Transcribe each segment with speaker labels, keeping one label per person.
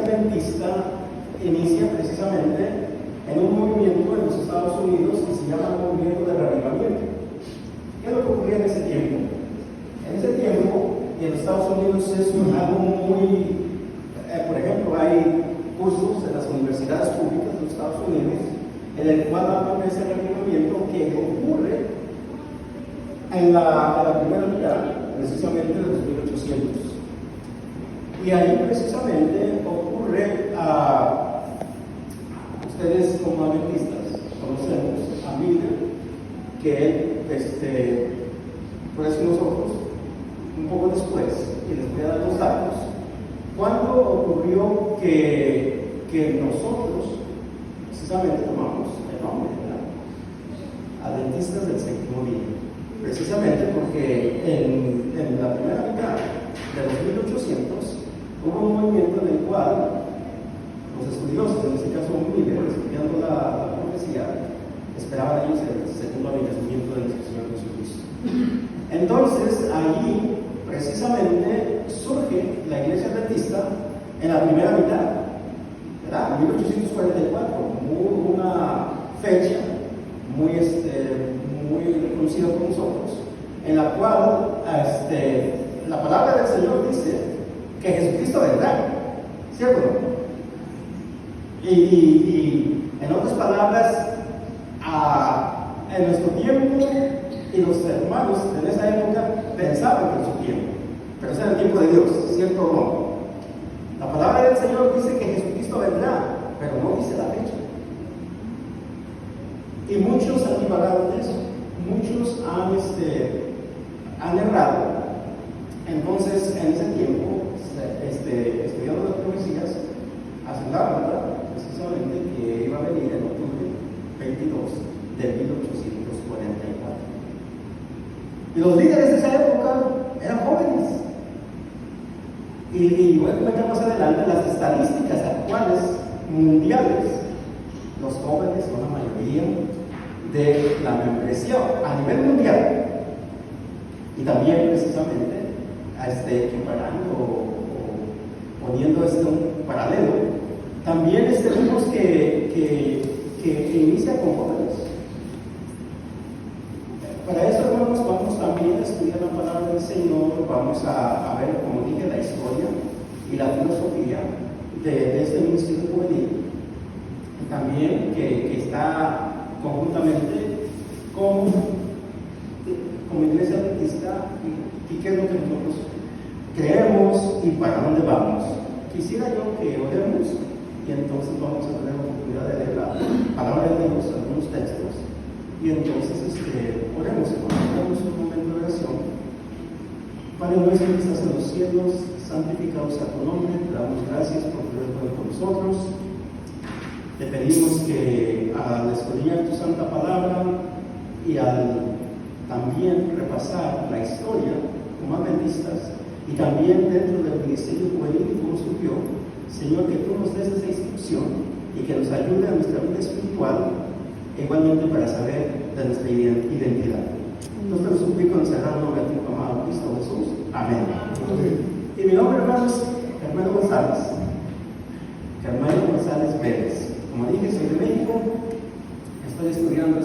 Speaker 1: adventista inicia precisamente en un movimiento en los Estados Unidos que se llama el movimiento del reavivamiento. ¿Qué es lo que ocurría en ese tiempo? En ese tiempo, y en los Estados Unidos es algo muy, por ejemplo, hay cursos en las universidades públicas de los Estados Unidos en el cual hablan de ese reavivamiento que ocurre en la primera mitad, precisamente de los 1800. Y ahí precisamente ocurre ustedes como adventistas conocemos a Miller, que por eso nosotros un poco después, y les voy a dar los datos, cuando ocurrió que nosotros precisamente tomamos el nombre, ¿verdad? Adventistas del séptimo día, precisamente porque en la primera mitad de los 1800 hubo un movimiento en el cual los estudiosos, en este caso Miller, estudiando la profecía, esperaban ellos el segundo avenimiento de nuestro Señor Jesucristo. Entonces, allí precisamente surge la iglesia adventista en la primera mitad, ¿verdad? 1844, una fecha muy reconocida por nosotros, en la cual la palabra del Señor dice que Jesucristo vendrá, ¿cierto? Y en otras palabras, en nuestro tiempo, y los hermanos en esa época pensaban que en su tiempo, pero ese era el tiempo de Dios, ¿cierto o no? La palabra del Señor dice que Jesucristo vendrá, pero no dice la fecha. Y muchos han divagado en eso, muchos han errado. Entonces, en ese tiempo, estudiando las profecías, aseguraban, ¿verdad?, precisamente que iba a venir en octubre 22 de 1844. Y los líderes de esa época eran jóvenes. Y voy a comentar más adelante las estadísticas actuales mundiales. Los jóvenes son la mayoría de la membresía a nivel mundial. Y también precisamente equiparando o poniendo un paralelo, también vemos que inicia con jóvenes. Para eso, hermanos, vamos también a estudiar la palabra del Señor, vamos a ver, como dije, la historia y la filosofía de este ministerio juvenil, y también que está conjuntamente como iglesia adventista, y qué es lo que nosotros creemos y para dónde vamos. Quisiera yo que oremos, y entonces vamos a tener la oportunidad de leer la palabra de Dios, algunos textos. Y entonces oremos, hermanos, un momento de oración. Padre nuestro que estás en los cielos, santificado sea tu nombre, te damos gracias por tener con nosotros. Te pedimos que al estudiar tu santa palabra y al también repasar la historia como adventistas y también dentro del ministerio juvenil y cómo surgió, Señor, que tú nos des esa instrucción y que nos ayude a nuestra vida espiritual, igualmente para saber de nuestra identidad. Entonces te lo suplico en el sagrado nombre de tu amado Cristo Jesús. Amén. Y mi nombre, hermanos, Germán González. Germán González Pérez. Como dije, soy de México. Estoy estudiando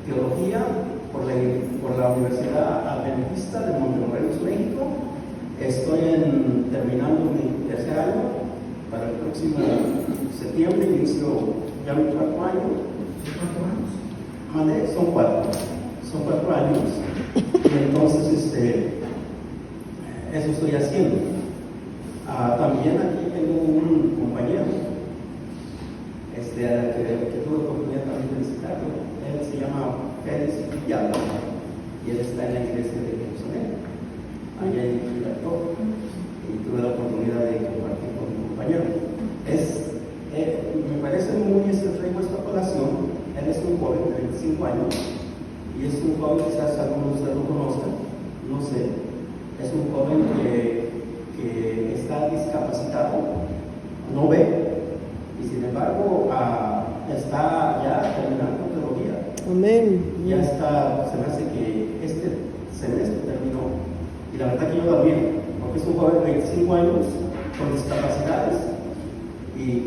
Speaker 1: teología por la Universidad Adventista de Monterrey, México. Estoy terminando mi tercer año. Para el próximo septiembre inicio ya mi cuarto año. Son 4 años, y entonces eso estoy haciendo. También aquí tengo un compañero que tuve la oportunidad también de visitarlo. Él se llama Pérez Villalba y él está en la iglesia de Jerusalén, allá en Gibraltar, y tuve la oportunidad de compartir con mi compañero. Me parece muy traigo esta colación. Él es un joven de 25 años y es un joven, quizás algunos de ustedes lo conozcan, no sé, es un joven que está discapacitado, no ve, y sin embargo está ya terminando teología.
Speaker 2: Amén.
Speaker 1: Ya está, se me hace que este semestre terminó, y la verdad que yo también, porque es un joven de 25 años con discapacidades,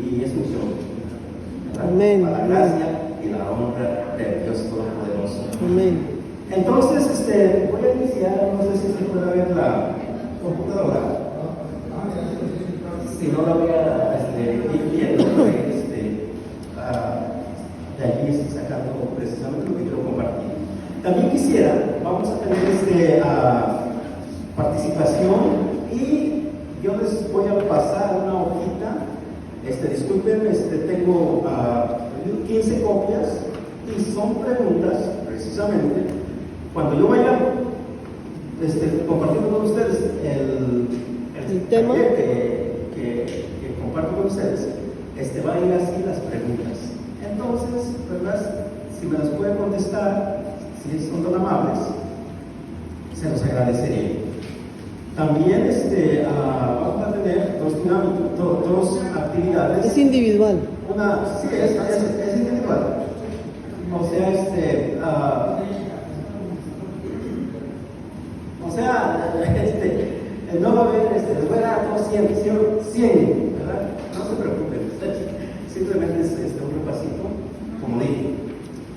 Speaker 1: y es unción.
Speaker 2: Amén.
Speaker 1: Para la gracia y la honra de Dios Todopoderoso.
Speaker 2: Amén.
Speaker 1: Entonces, voy a iniciar, no sé si se puede ver la computadora. Si no la voy a ir viendo, de allí estoy sacando precisamente lo que quiero compartir. También quisiera, vamos a tener participación y yo les voy a pasar una hojita. Disculpen, tengo 15 copias y son preguntas, precisamente. Cuando yo vaya compartiendo con ustedes el
Speaker 2: tema
Speaker 1: que comparto con ustedes, va a ir así las preguntas. Entonces, ¿verdad? Si me las pueden contestar, si son tan amables, se los agradecería. También vamos a tener dos actividades.
Speaker 2: Es individual.
Speaker 1: Sí, es individual. O sea, no va a haber, les voy a dar todos 100, ¿verdad? No se preocupen, simplemente es un repasito, como dije.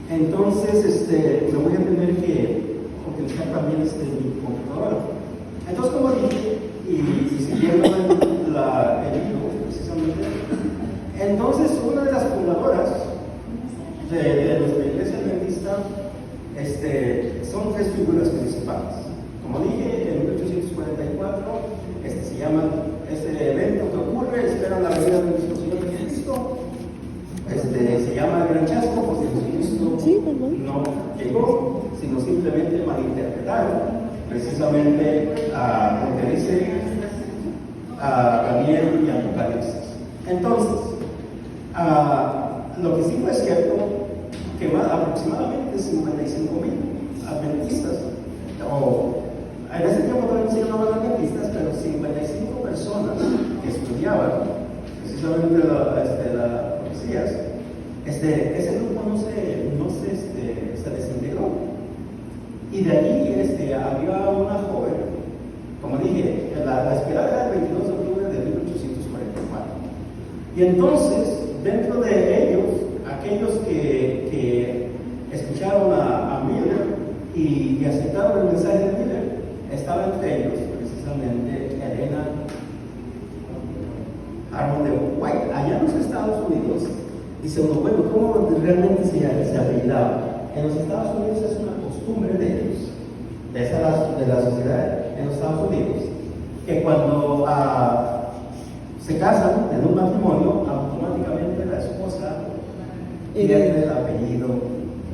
Speaker 1: Entonces, me voy a tener que utilizar también mi computadora. Entonces, como dije, y siguiendo el libro, precisamente, entonces una de las fundadoras de nuestra iglesia adventista son tres figuras principales. Como dije, en 1844 se llama este evento que ocurre, espera la venida de nuestro Señor Jesucristo. Se llama el Gran Chasco porque Jesucristo no llegó, sino simplemente malinterpretaron precisamente lo que dice Daniel y Apocalipsis. Entonces, lo que sí fue cierto, que aproximadamente 55,000 adventistas, o en ese tiempo todavía no se llamaban adventistas, pero 55 personas que estudiaban precisamente las profecías, ese grupo no se desintegró. Y de allí había una joven, como dije, la esperada era el 22 de octubre de 1844. Y entonces, dentro de ellos, aquellos que escucharon a Miller y aceptaron el mensaje de Miller, estaba entre ellos precisamente Elena Harmon de White. Allá en los Estados Unidos, dice uno, bueno, ¿cómo realmente se apellidaba? En los Estados Unidos es una costumbre de ellos, de la sociedad en los Estados Unidos, que cuando se casan en un matrimonio, automáticamente la esposa tiene el apellido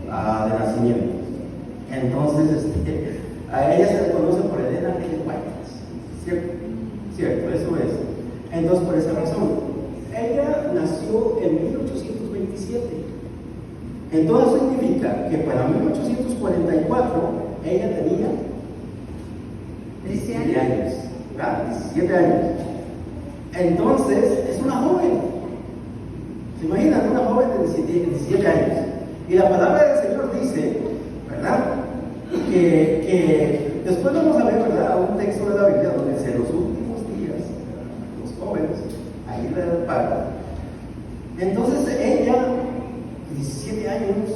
Speaker 1: de nacimiento. Entonces, a ella se le conoce por Elena G. White. Cierto, eso es. Entonces, por esa razón, ella nació en 1827. Entonces significa que para 1844 ella tenía 17 años. ¿Verdad? 17 años. Entonces, es una joven. ¿Se imaginan? Una joven de 17 años. Y la palabra del Señor dice, ¿verdad? Que después vamos a ver, ¿verdad? Un texto de la Biblia donde dice, en los últimos días, los jóvenes, ahí le da el padre. Entonces, ella, 17 años,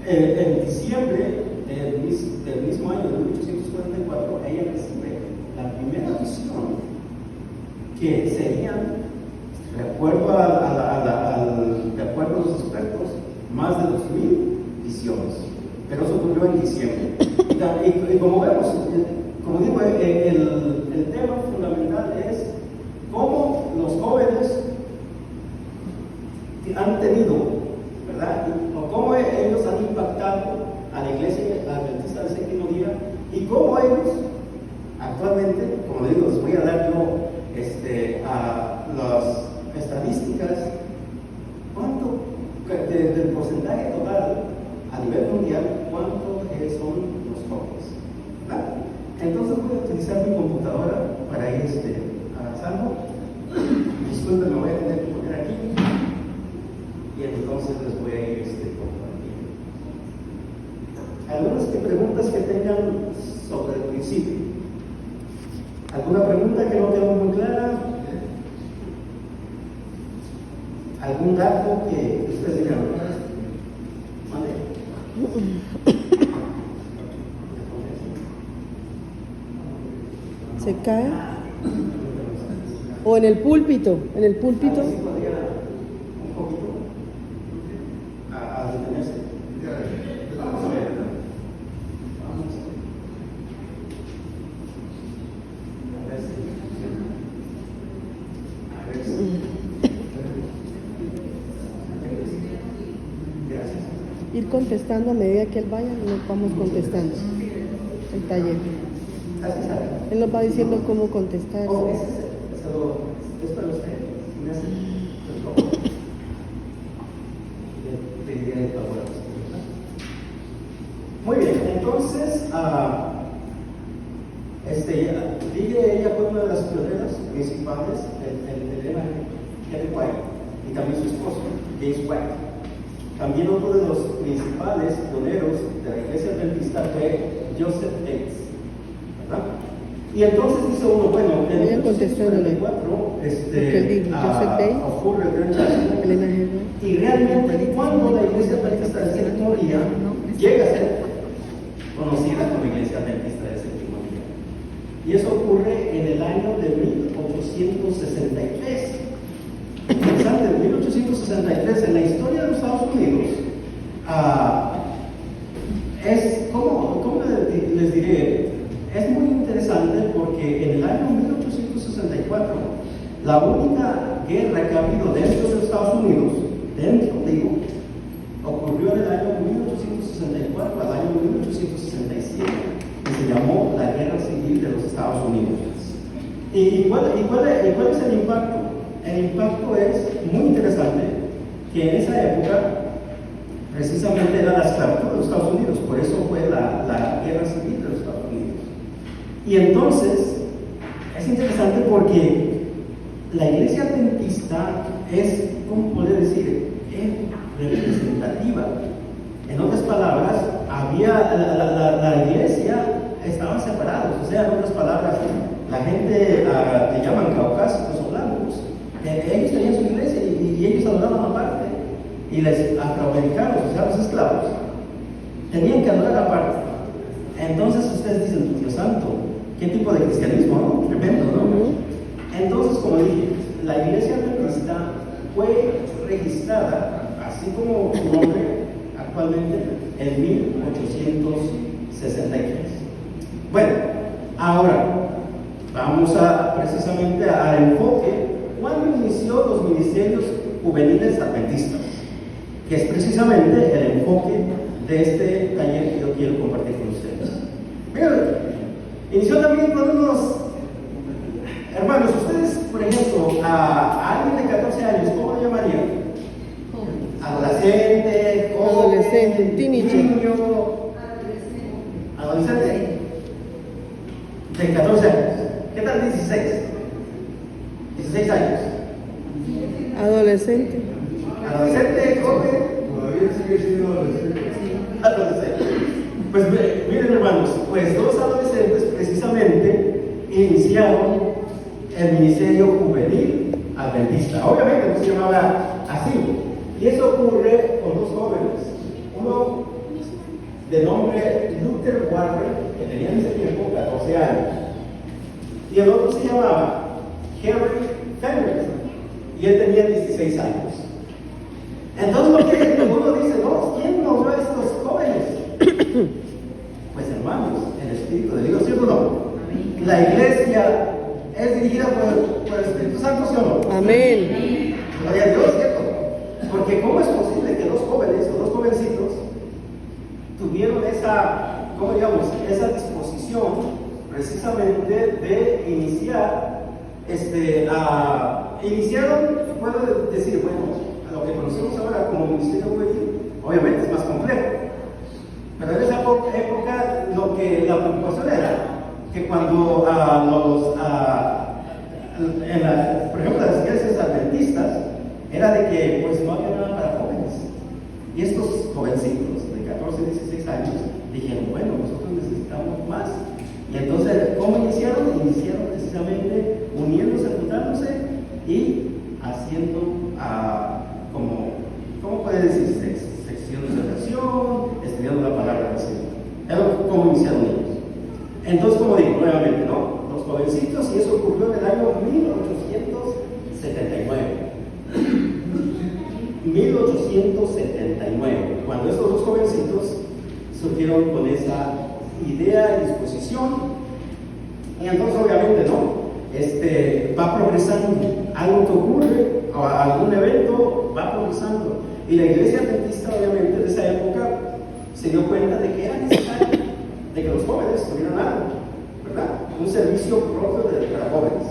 Speaker 1: en diciembre del mismo año de 1844, ella recibe la primera visión, que serían, de acuerdo a los expertos, más de 2,000 visiones. Pero eso ocurrió en diciembre. Y como vemos, como digo, el tema fundamental es cómo los jóvenes han tenido, ¿verdad? O cómo ellos han impactado a la iglesia adventista del séptimo día y cómo ellos actualmente, como digo, les voy a dar yo a las estadísticas, cuánto del porcentaje total a nivel mundial, cuánto son los jóvenes, ¿verdad? Entonces voy a utilizar mi computadora para ir avanzando. Disculpen, me voy a tener que poner aquí y entonces les voy a ir compartiendo algunas preguntas que tengan sobre el principio. ¿Alguna pregunta que no quedó muy clara? algún dato que ustedes digan?
Speaker 2: ¿Se cae? ¿O en el púlpito? ¿En el púlpito?
Speaker 1: Sí podría un poquito a detenerse. Vamos a ver. Vamos a ver si. Gracias.
Speaker 2: Ir contestando a medida que él vaya, nos vamos contestando. El taller.
Speaker 1: Así sabe.
Speaker 2: Él nos va diciendo cómo contestar.
Speaker 1: Oh, es para usted. Gracias. Le pediré el favor a usted. Muy bien, entonces, ella fue una de las pioneras principales del Henry White y también su esposo, James White. También otro de los principales pioneros de la iglesia adventista fue Joseph Bates, ¿verdad? Y entonces dice uno, bueno, en 1944 ocurre el Gran Chasco, y realmente cuando la iglesia adventista del séptimo día llega a ser conocida como iglesia adventista del séptimo día. Y eso ocurre en el año de 1863. Interesante, en 1863, en la historia de los Estados Unidos, ¿cómo les diré? Es muy interesante porque en el año 1864, la única guerra que ha habido dentro de los Estados Unidos, ocurrió en el año 1864 al año 1867, que se llamó la Guerra Civil de los Estados Unidos. ¿Y cuál es el impacto? El impacto es muy interesante, que en esa época precisamente era la esclavitud de los Estados Unidos, por eso fue la Guerra Civil de los Estados Unidos. Y entonces, es interesante porque la iglesia adventista es, ¿cómo poder decir? Es representativa. En otras palabras, la iglesia estaban separados, o sea, en otras palabras, la gente le llaman caucásicos o blancos, ellos tenían su iglesia y ellos adoraban aparte, y los afroamericanos, o sea, los esclavos, tenían que adorar aparte. Entonces ustedes dicen, Dios santo, ¿qué tipo de cristianismo, no? Tremendo, ¿no? Entonces, como dije, la iglesia adventista fue registrada, así como su nombre, actualmente en 1863. Bueno, ahora vamos precisamente al enfoque. ¿Cuándo inició los ministerios juveniles adventistas? Que es precisamente el enfoque de este taller que yo quiero compartir con ustedes. Miren, inició también con unos hermanos. Ustedes, por ejemplo, a alguien de 14 años, ¿cómo lo llamarían? Adolescente,
Speaker 2: teenager.
Speaker 1: Niño, adolescente de 14 años. ¿Qué tal 16? 16 años.
Speaker 2: Adolescente,
Speaker 1: joven.
Speaker 3: Todavía sigue siendo
Speaker 1: Adolescente. Pues miren, hermanos, pues dos adolescentes precisamente iniciaron el ministerio juvenil adventista. Obviamente no se llamaba así. Y eso ocurre con dos jóvenes. Uno de nombre Luther Warren, que tenía en ese tiempo 14 años. Y el otro se llamaba Henry Fenwick, y él tenía 16 años. Entonces, ¿por qué uno dice, no, quién nos va a estos jóvenes? Pues hermanos, el Espíritu de Dios, ¿sí o no? La iglesia es dirigida por el Espíritu Santo, ¿sí o no?
Speaker 2: amén.
Speaker 1: Gloria a Dios, ¿cierto? Porque ¿cómo es posible que dos jóvenes o dos jovencitos tuvieron esa disposición precisamente de iniciar, iniciaron, puedo decir, bueno, lo que conocemos ahora como ministerio juvenil, obviamente es más complejo, pero en esa época lo que la preocupación era que cuando por ejemplo, las iglesias adventistas, era de que pues no había nada para jóvenes, y estos jovencitos de 14, 16 años dijeron, bueno, nosotros necesitamos más. Y entonces, ¿cómo iniciaron? Iniciaron precisamente uniéndose, juntándose y haciendo como decir secciones de oración, estudiando la palabra del Señor. Es como iniciaron ellos. Entonces, como digo, nuevamente, ¿no? Los jovencitos, y eso ocurrió en el año 1879. 1879, cuando estos dos jovencitos surgieron con esa idea y disposición. Y entonces, obviamente, ¿no? Va progresando, algo que ocurre, o algún evento va progresando. Y la iglesia adventista, obviamente, de esa época se dio cuenta de que era necesario de que los jóvenes tuvieran algo, ¿verdad? Un servicio propio para jóvenes.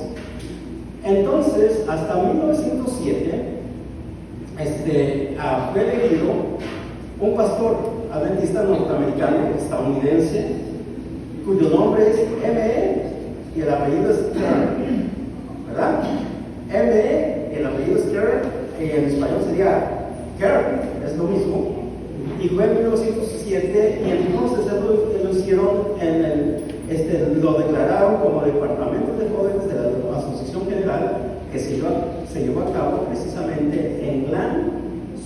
Speaker 1: Entonces, hasta 1907, fue elegido un pastor adventista norteamericano, estadounidense, cuyo nombre es M.E. y el apellido es Kern, ¿verdad? M.E. y el apellido es Kern, y en español sería Kern, es lo mismo. Y fue en 1907, y entonces lo hicieron lo declararon como departamento de jóvenes de la Asociación General, que se llevó a cabo precisamente en Gland,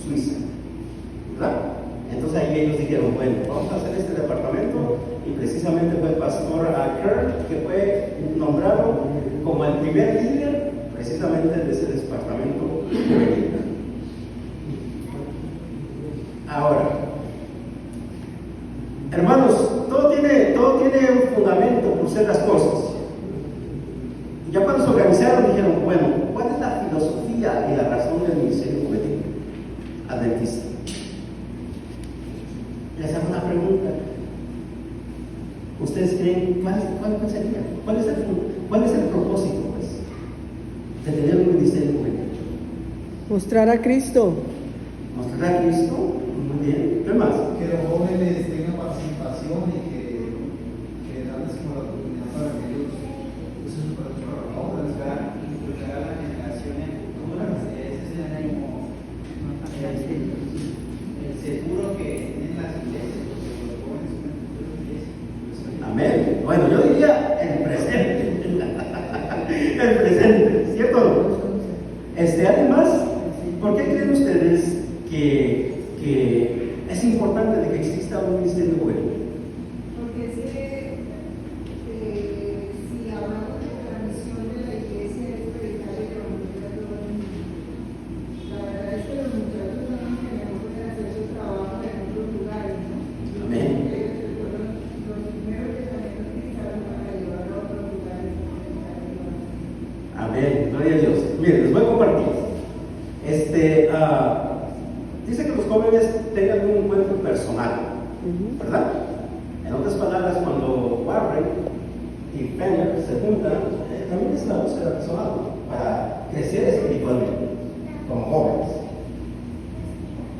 Speaker 1: Suiza, ¿verdad? Entonces ahí ellos dijeron, bueno, vamos a hacer este departamento, y precisamente fue el pastor Kern que fue nombrado como el primer líder precisamente de ese departamento juvenil. Ahora, hermanos, todo tiene un fundamento por ser las cosas. Y ya cuando se organizaron dijeron, bueno, ¿cuál es la filosofía y la razón del ministerio juvenil adventista? Les hago una pregunta. ¿Ustedes creen cuál sería? ¿Cuál es el propósito, pues, de tener un ministerio juvenil?
Speaker 2: Mostrar a Cristo.
Speaker 1: ¿Mostrar a Cristo? Muy bien. ¿Qué más?
Speaker 3: Que los jóvenes tengan participación y que darles como la oportunidad para que ellos usen para obras,
Speaker 4: inculcar a las generaciones futuras. Ese es el seguro que tienen las iglesias, porque los jóvenes son el futuro de la iglesia.
Speaker 1: Amén. Bueno, yo diría el presente. El presente, ¿cierto o no? Además, ¿por qué creen ustedes que es importante de que exista un ministerio juvenil?
Speaker 5: Porque es que si hablamos de la misión de la iglesia es predicar el evangelio a todo el mundo. La verdad es que los muchachos son los que mejor pueden hacer su trabajo en otros lugares, ¿no?
Speaker 1: Amén.
Speaker 5: Los primeros que también los utilizaron para llevarlo a otros lugares.
Speaker 1: Amén. Gloria a Dios. Miren, les voy a compartir. Dice que los jóvenes tengan un encuentro personal, ¿verdad? En otras palabras, cuando Warren y Penner se juntan, también es una búsqueda personal para crecer espiritualmente como jóvenes.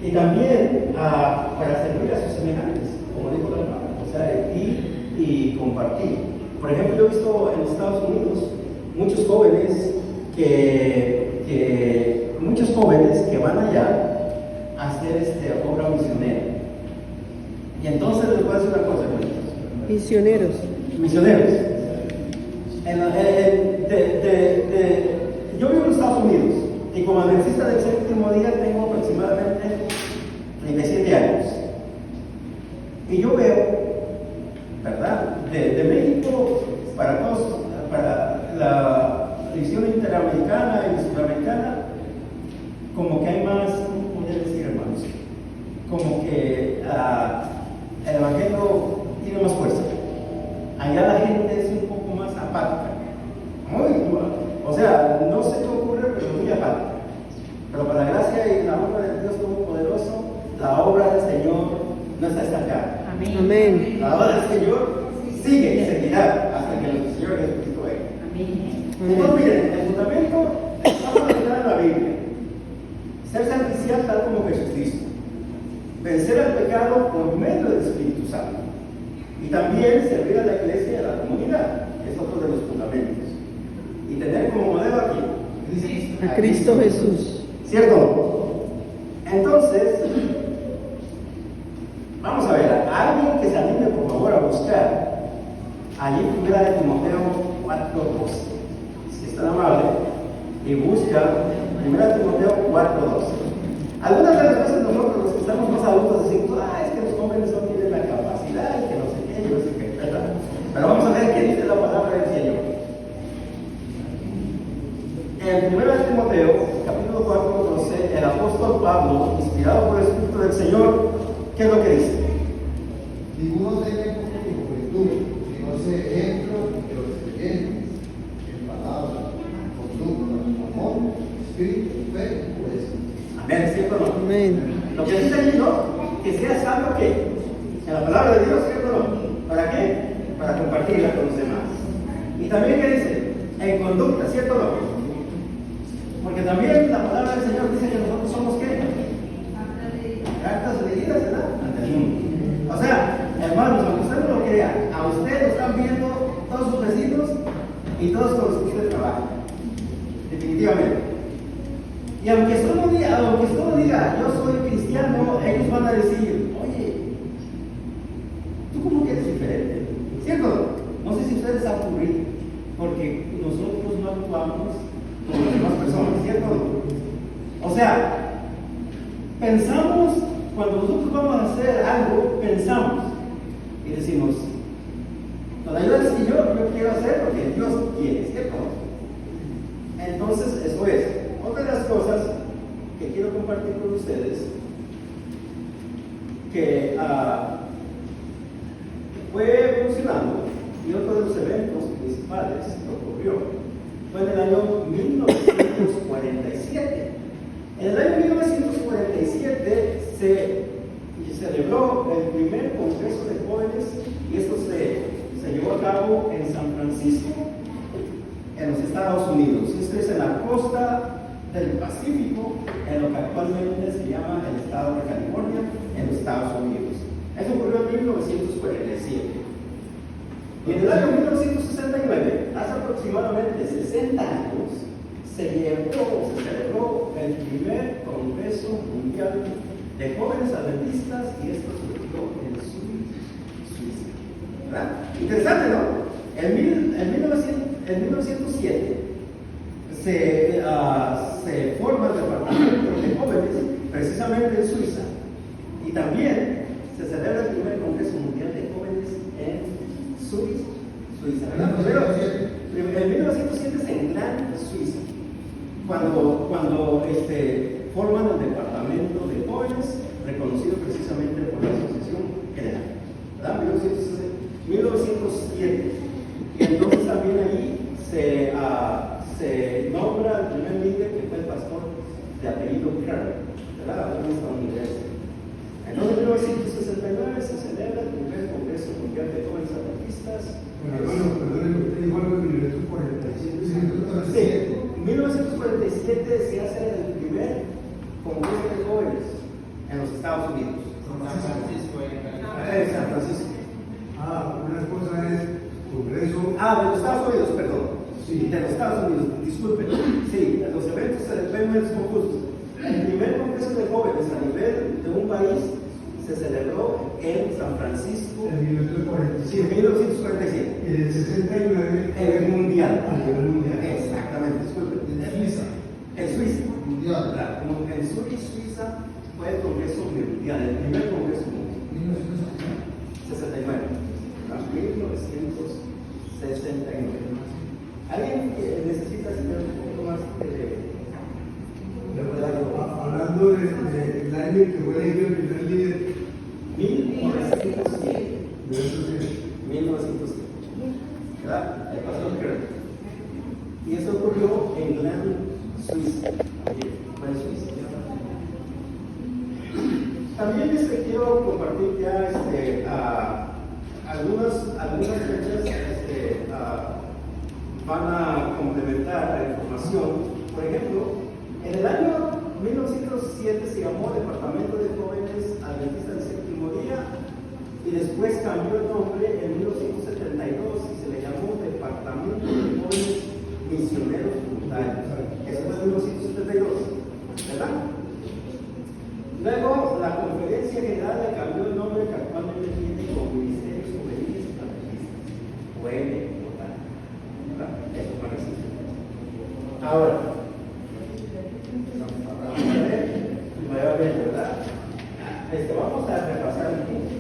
Speaker 1: Y también para servir a sus semejantes, como dijo la hermana, o sea, ir y compartir. Por ejemplo, yo he visto en los Estados Unidos muchos jóvenes que van allá a hacer obra misionera. Y entonces les voy a decir una cosa, hermanos.
Speaker 2: Misioneros.
Speaker 1: Misioneros. Yo vivo en los Estados Unidos y como adventista del séptimo día tengo aproximadamente 37 años. Y yo veo, ¿verdad? De México para la visión interamericana y sudamericana, como que hay más, ¿cómo podría decir, hermanos? Como que el evangelio tiene más fuerza. Allá la gente es un poco más apática. O sea, no sé qué ocurre, pero muy apática. Pero para la gracia y la obra de Dios Todopoderoso, la obra del Señor no está estancada.
Speaker 2: Amén.
Speaker 1: La obra del Señor sigue y seguirá hasta que el Señor Jesucristo venga. Entonces, miren, el fundamento vamos a entrar en la Biblia. Ser servicial tal como Jesucristo. Vencer al pecado por medio del Espíritu Santo. Y también servir a la iglesia y a la comunidad, que es otro de los fundamentos. Y tener como modelo aquí
Speaker 2: A Cristo Jesús.
Speaker 1: ¿Cierto? Entonces, vamos a ver, alguien que se anime por favor a buscar allí en 1 Timoteo 4:12. Si es tan amable, y busca 1 Timoteo 4:12. Algunas de las veces nosotros, los que estamos más adultos, decimos, es que los jóvenes no tienen la capacidad y que no sé qué, y no sé qué, ¿verdad? Pero vamos a ver qué dice la palabra del Señor. En 1 Timoteo, capítulo 4, 12, el apóstol Pablo, inspirado por el Espíritu del Señor, ¿qué es lo que dice?
Speaker 3: Ninguno tenga como tu juventud, sino sea ejemplo de los creyentes, en palabra, conducta, amor, espíritu, fe y pureza.
Speaker 1: Amén, ¿cierto o no?
Speaker 2: Amén.
Speaker 1: Lo que dice aquí, ¿no? Que sea sabio que en la palabra de Dios, ¿cierto o no? ¿Para qué? Para compartirla con los demás. Y también, ¿qué dice? En conducta, ¿cierto o no? Porque también la palabra del Señor dice que nosotros somos ¿qué? Cartas leídas, ¿verdad? Ante el mundo. O sea, hermanos, aunque usted no lo crea, a usted lo están viendo todos sus vecinos y todos con los que usted trabaja. Definitivamente. Y aunque usted no diga, yo soy cristiano, ellos van a decir, oye, ¿tú cómo que eres diferente? ¿Cierto? No sé si a ustedes ha ocurrido, porque nosotros no actuamos como las demás personas, ¿cierto? O sea, pensamos, cuando nosotros vamos a hacer algo, pensamos y decimos, con la ayuda del Señor, yo quiero hacer lo que Dios quiere, ¿cierto? Entonces, eso es. Otra de las cosas que quiero compartir con ustedes, que fue evolucionando, y otro de los eventos principales que ocurrió fue en el año 1947. En el año 1947 se celebró el primer Congreso de Jóvenes, y esto se llevó a cabo en San Francisco, en los Estados Unidos. Esto es en la costa del Pacífico, en lo que actualmente se llama el estado de California, en los Estados Unidos. Eso ocurrió en 1947. Y en el año 1969, hace aproximadamente 60 años, se celebró el primer Congreso Mundial de Jóvenes Adventistas, y esto se dio en Suiza. ¿Verdad? Interesante, ¿no? En 1907 se forma el departamento de jóvenes precisamente en Suiza, y también se celebra el primer Congreso Mundial de Jóvenes en Suiza, ¿verdad? Pero en 1907 es en Gran Suiza, cuando forman el departamento de jóvenes, reconocido precisamente por la Asociación General, ¿verdad? 1907. Y entonces también ahí se nombra el primer líder, que fue el pastor de apellido Kerr, ¿verdad? Un estadounidense. Entonces, en 1969 se celebra el primer Congreso Mundial de Jóvenes Adventistas.
Speaker 6: Bueno, perdón, usted dijo algo de 1947.
Speaker 1: Sí, en 1947 se hace el primer Congreso de Jóvenes en los Estados Unidos.
Speaker 4: San Francisco,
Speaker 1: En San Francisco.
Speaker 6: Una cosa es Congreso.
Speaker 1: De los Estados Unidos, perdón. Sí, de los Estados Unidos, disculpen. Sí, los eventos se ven menos confusos. El primer Congreso de Jóvenes a nivel de un país se celebró en San Francisco
Speaker 6: En 1947.
Speaker 1: en 1947.
Speaker 6: En el 69.
Speaker 1: El mundial.
Speaker 6: A nivel mundial.
Speaker 1: Exactamente, disculpen.
Speaker 3: En Suiza.
Speaker 1: En Suiza.
Speaker 3: Mundial.
Speaker 1: Claro, como en Suiza fue el Congreso Mundial, el primer Congreso Mundial. 69. 1969. ¿Alguien necesita saber un poco más de
Speaker 6: Hablando del año que fue elegido el primer líder
Speaker 1: 1907?
Speaker 6: de esos días.
Speaker 1: 1907. ¿Verdad? El pastor Kerr. Y eso ocurrió en Gran Suiza. Fue en Suiza. También quiero compartir ya algunas fechas van a complementar la información. Por ejemplo, en el año 1907 se llamó Departamento de Jóvenes Adventistas del Séptimo Día, y después cambió el nombre en 1972 y se le llamó Departamento de Jóvenes Misioneros Voluntarios. Eso fue en 1972, ¿verdad? Luego, la Conferencia General le cambió el nombre que actualmente tiene como Ministerios Juveniles Adventistas, o MJA, ¿verdad? Eso parece. Ahora, vamos a ver vamos a repasar un poco.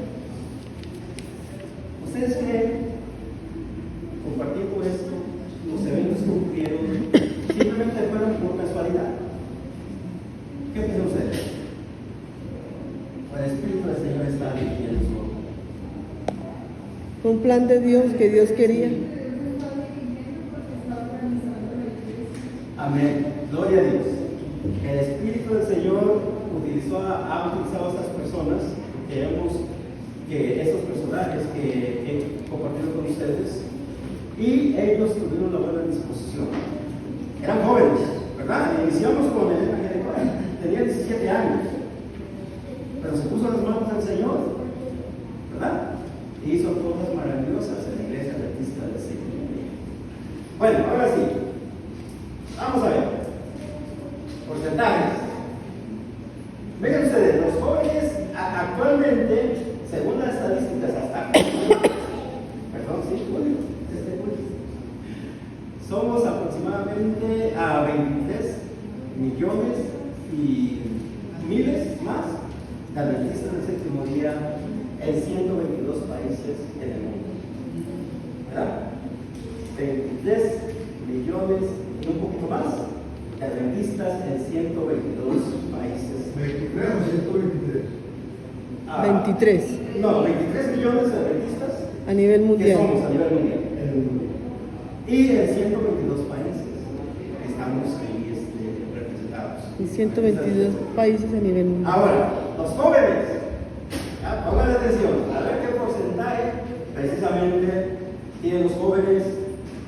Speaker 1: ¿Ustedes creen, compartiendo esto, los eventos que ocurrieron simplemente fueron por casualidad? ¿Qué piensan ustedes? El Espíritu del Señor está dirigiendo.
Speaker 2: Un plan de Dios que Dios quería.
Speaker 1: Amén. Gloria a Dios. El Espíritu del Señor ha utilizado a estas personas, que vemos que estos personajes que he compartido con ustedes, y ellos tuvieron una buena disposición. Eran jóvenes, ¿verdad? Iniciamos con el evangélico, tenía 17 años, pero se puso las manos al Señor, ¿verdad? Y hizo cosas maravillosas en la iglesia adventista del séptimo día. Bueno, ahora sí, vamos a ver. Porcentajes. Vean ustedes, los jóvenes actualmente, según las estadísticas, somos aproximadamente a 23 millones y miles más de adventistas del séptimo día en 122 países en el mundo. ¿Verdad? 23 millones y un poquito más de adventistas en 122 países.
Speaker 6: 23 o 123.
Speaker 2: 23
Speaker 1: No, 23 millones de adventistas
Speaker 2: a nivel
Speaker 1: que
Speaker 2: mundial.
Speaker 1: somos a nivel mundial. Y en 122 países estamos ahí representados.
Speaker 2: Y 122 países a nivel mundial.
Speaker 1: Ahora, los jóvenes, pongan atención, a ver qué porcentaje precisamente tienen los jóvenes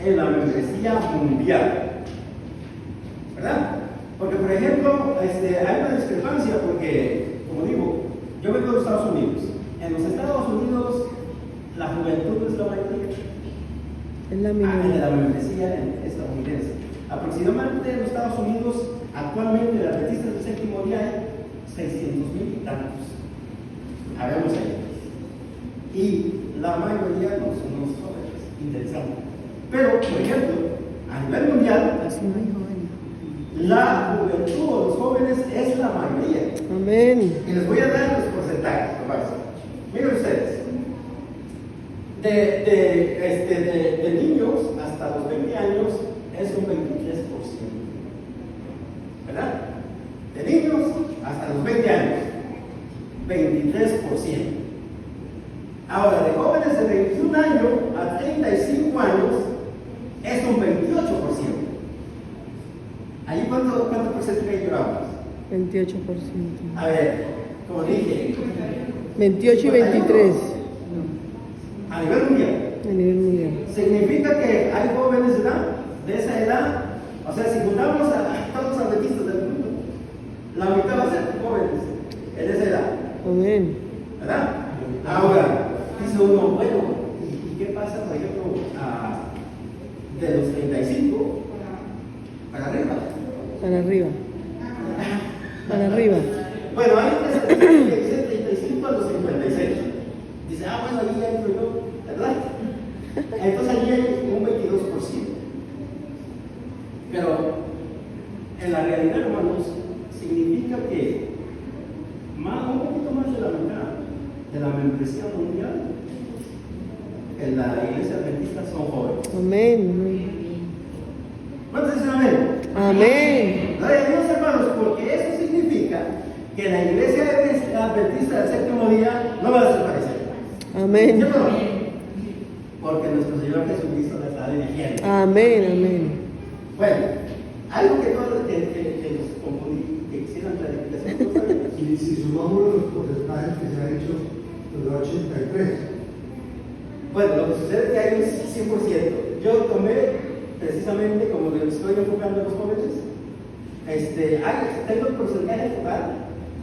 Speaker 1: en la membresía mundial. ¿Verdad? Porque, por ejemplo, hay una discrepancia porque, como digo, yo vengo de los Estados Unidos. En los Estados Unidos, la juventud es la mayoría.
Speaker 2: Es la
Speaker 1: En
Speaker 2: minoría.
Speaker 1: la membresía estadounidense. Aproximadamente en los Estados Unidos, actualmente, de adventistas del séptimo día hay 600,000 y tantos. Habemos ahí. Y la mayoría no son los jóvenes, interesante. Pero, por ejemplo, a nivel mundial, la juventud o los jóvenes es la mayoría.
Speaker 2: Amén.
Speaker 1: Y les voy a dar los porcentajes. Miren ustedes. De niños hasta los 20 años es un 23%. ¿Verdad? De niños hasta los 20 años, 23%. Ahora, de jóvenes de 21 años a 35 años es un 28%. ¿Ahí cuánto porcentaje llevamos?
Speaker 2: 28%.
Speaker 1: A ver, como dije,
Speaker 2: 28 y 23
Speaker 1: a nivel mundial.
Speaker 2: a nivel mundial.
Speaker 1: Significa que hay jóvenes de esa edad, o sea, si juntamos a todos los adventistas del mundo, la mitad va a ser jóvenes en esa edad,
Speaker 2: Amén.
Speaker 1: ¿verdad? Ahora, dice uno, bueno, ¿y qué pasa, por ejemplo, de los 35 para arriba?
Speaker 2: Para arriba. Para arriba.
Speaker 1: Bueno, hay que 35 a los 56. Dice, bueno, ahí ya entro yo, ¿verdad? Entonces allí hay un 22%. Pero en la realidad, hermanos, significa que un poquito más de la mitad de la membresía mundial en la iglesia adventista son jóvenes.
Speaker 2: Amén.
Speaker 1: ¿Cuántos dicen amén?
Speaker 2: Amén.
Speaker 1: Gloria a Dios, hermanos, porque eso significa que la iglesia adventista del séptimo día no va a desaparecer.
Speaker 2: Amén.
Speaker 1: ¿Sí o no? Porque nuestro Señor Jesucristo la está dirigiendo.
Speaker 2: Amén. Amén.
Speaker 1: Bueno, algo que todos que nos confundí, que quisieran clarificación.
Speaker 6: Si sumamos los porcentajes que se han hecho, nos da 83.
Speaker 1: Bueno, lo que sucede es que hay un 100%. Yo tomé, precisamente, como le estoy enfocando a los jóvenes, tengo el porcentaje total,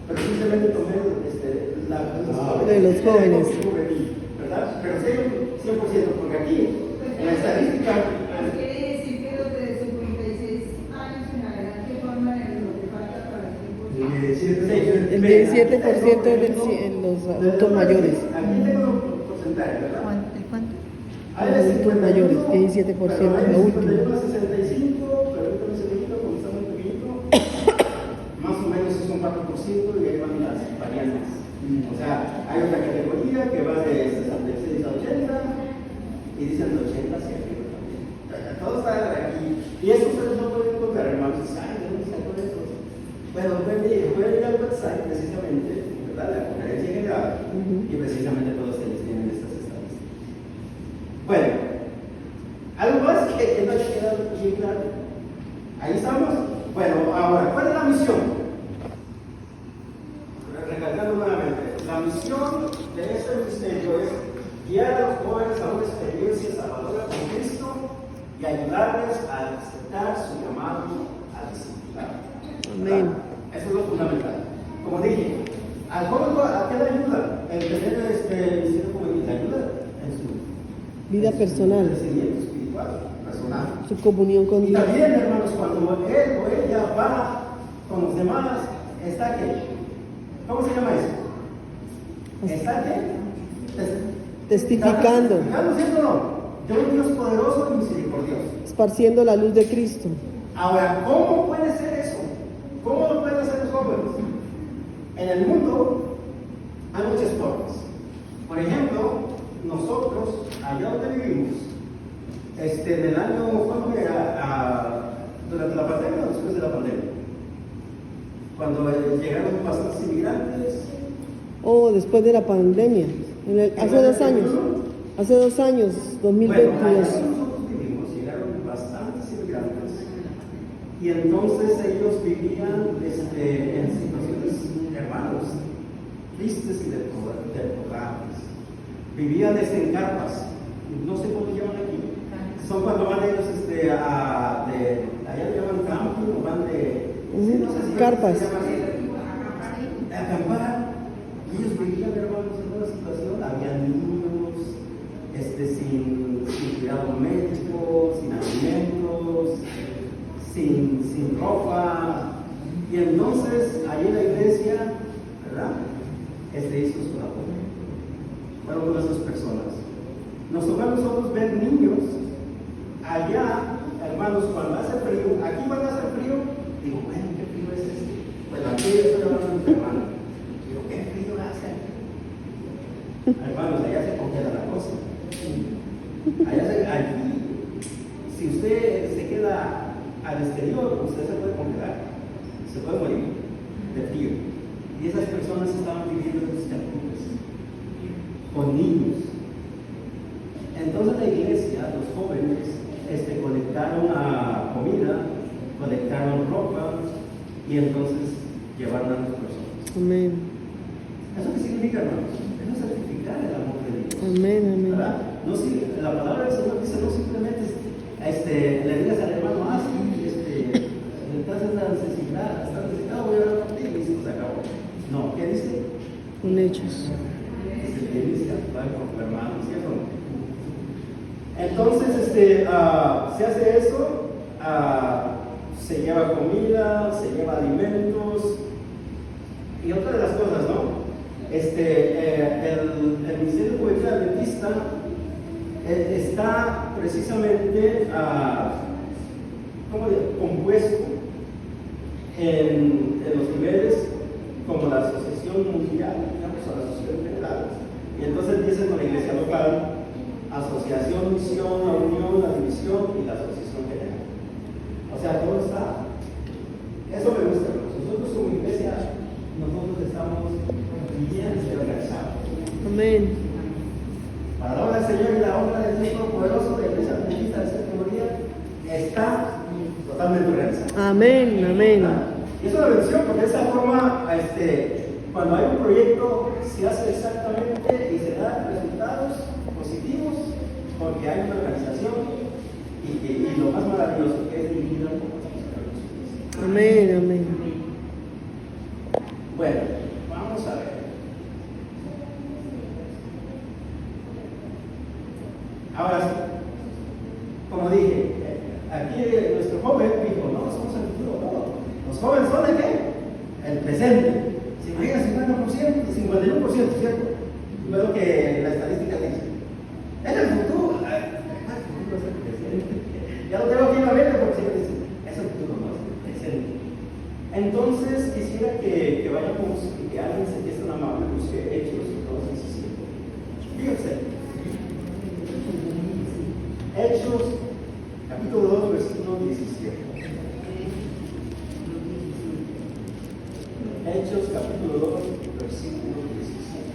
Speaker 1: pero simplemente tomé
Speaker 2: de los jóvenes.
Speaker 1: ¿Verdad? Pero sí hay un 100%, porque aquí, en la estadística,
Speaker 5: Quiere decir que los de 56 años en adelante forman lo que falta para el 100%.
Speaker 2: El 17% es en los adultos mayores.
Speaker 1: Aquí tengo un porcentaje, ¿verdad?
Speaker 7: ¿Cuánto?
Speaker 1: Hay de
Speaker 2: Adultos
Speaker 1: 51,
Speaker 2: mayores, 17%
Speaker 1: pero hay
Speaker 2: de
Speaker 1: de
Speaker 2: adultos.
Speaker 1: 51 a 65, pero ahorita no se poquito, como está muy pequeñito, más o menos es un 4% y ahí van las variantes. O sea, hay otra categoría que va de 66 a 80 y dicen de 80 hacia arriba también. Todo está aquí. Y eso ustedes no pueden encontrar, hermanos. ¿Saben de dónde sacó eso? Bueno, pueden ir al website precisamente, ¿verdad? La conferencia general, y precisamente todos ellos tienen estas estadísticas. Bueno, algo más que no haya quedado bien claro. Ahí estamos. Bueno, ahora, ¿cuál es la misión? Recalcando nuevamente, la misión de este ministerio es guiar a los jóvenes a una experiencia salvadora con Cristo y ayudarles a aceptar su llamado al discipulado.
Speaker 2: Amén.
Speaker 1: Eso es lo fundamental. Como dije, al joven, ¿a qué le ayuda? El tener ministerio juvenil, le ayuda en su
Speaker 2: Vida personal.
Speaker 1: crecimiento espiritual, personal.
Speaker 2: Su comunión con
Speaker 1: Y
Speaker 2: Dios.
Speaker 1: también, hermanos, cuando él o ella va con los demás, está que, ¿cómo se llama eso? Está que
Speaker 2: Testificando.
Speaker 1: Testificando, ¿cierto o no? De un Dios poderoso y misericordioso.
Speaker 2: Esparciendo la luz de Cristo.
Speaker 1: Ahora, ¿cómo puede ser eso? ¿Cómo lo pueden hacer los jóvenes? En el mundo hay muchas formas. Por ejemplo, nosotros, allá donde vivimos, en el año, ¿cuándo era? ¿Durante la pandemia o después de la pandemia? Cuando llegaron bastantes inmigrantes.
Speaker 2: Oh, después de la pandemia. Hace 2 años. Hace 2 años,
Speaker 1: Bueno, allá
Speaker 2: 2022.
Speaker 1: donde nosotros vivimos, llegaron bastantes inmigrantes. Y entonces ellos vivían en situaciones, hermanos, tristes y deplorables. Vivían en carpas, no sé cómo llaman aquí. Son cuando van ellos allá le llaman camping o van de... sí, no sé si
Speaker 2: Carpas.
Speaker 1: se llama así. Acampar. Ellos vivían, hermanos, en una situación, había niños, sin cuidado médico, sin alimentos, sin ropa. Y entonces, ahí en la iglesia, ¿verdad? Hizo su labor. Fueron con esas personas. Nos toca a nosotros ver niños allá, hermanos, cuando hace frío. Aquí cuando hace frío, digo, bueno, ¿qué frío es este? Bueno, aquí yo estoy hablando de mi hermano. Digo, ¿qué frío hace aquí? Hermanos, allá se congela la cosa. Aquí, si usted se queda al exterior, usted se puede congelar, se puede morir de frío. Y esas personas estaban viviendo en sus terruños, con niños. Entonces la iglesia, los jóvenes, colectaron comida, colectaron ropa y entonces llevaron a las personas.
Speaker 2: Amén.
Speaker 1: ¿Eso qué significa, hermanos? Eso es certificar el amor de Dios.
Speaker 2: Amén, amén.
Speaker 1: ¿Verdad? No, si, la palabra del Señor dice, no simplemente le digas al hermano, entonces la necesidad, está necesitado, voy a hablar contigo y se acabó. No, ¿qué dice?
Speaker 2: Con hechos.
Speaker 1: Tienes que actuar con tu hermano, ¿cierto? Entonces, se hace eso, se lleva comida, se lleva alimentos, y otra de las cosas, ¿no? El Ministerio Juvenil Adventista está precisamente compuesto en los niveles como la Asociación Mundial, digamos, o la Asociación General, y entonces empieza con la Iglesia Local, Asociación, Misión, la Unión, la División y la Asociación General. O sea, todo está. Eso me gusta. Nosotros como iglesia, nosotros estamos bien organizados.
Speaker 2: Amén.
Speaker 1: Para la obra del Señor y la obra del Dios Todopoderoso de la Iglesia Adventista de Séptimo Día está totalmente organizada.
Speaker 2: Amén, amén.
Speaker 1: Y es una bendición porque de esa forma, cuando hay un proyecto, se hace exactamente y se da resultados positivos porque hay una organización y lo más maravilloso que es dirigida por los.
Speaker 2: Amén, amén.
Speaker 1: Bueno, vamos a ver. Ahora sí, como dije, aquí nuestro joven dijo, no, somos el futuro, no. Los jóvenes son de qué? El presente. Se imagina 50%, 51%, ¿cierto? No es lo que la estadística dice. Es el futuro. El futuro es el presente. Ya lo tengo aquí en la mente porque siempre dicen, es el futuro, no es el presente. Entonces quisiera que vayamos y que alguien se esté tan amable, busque Hechos 2:17. Fíjense. Hechos, capítulo 2, versículo 17. Hechos, capítulo 2, versículo 17.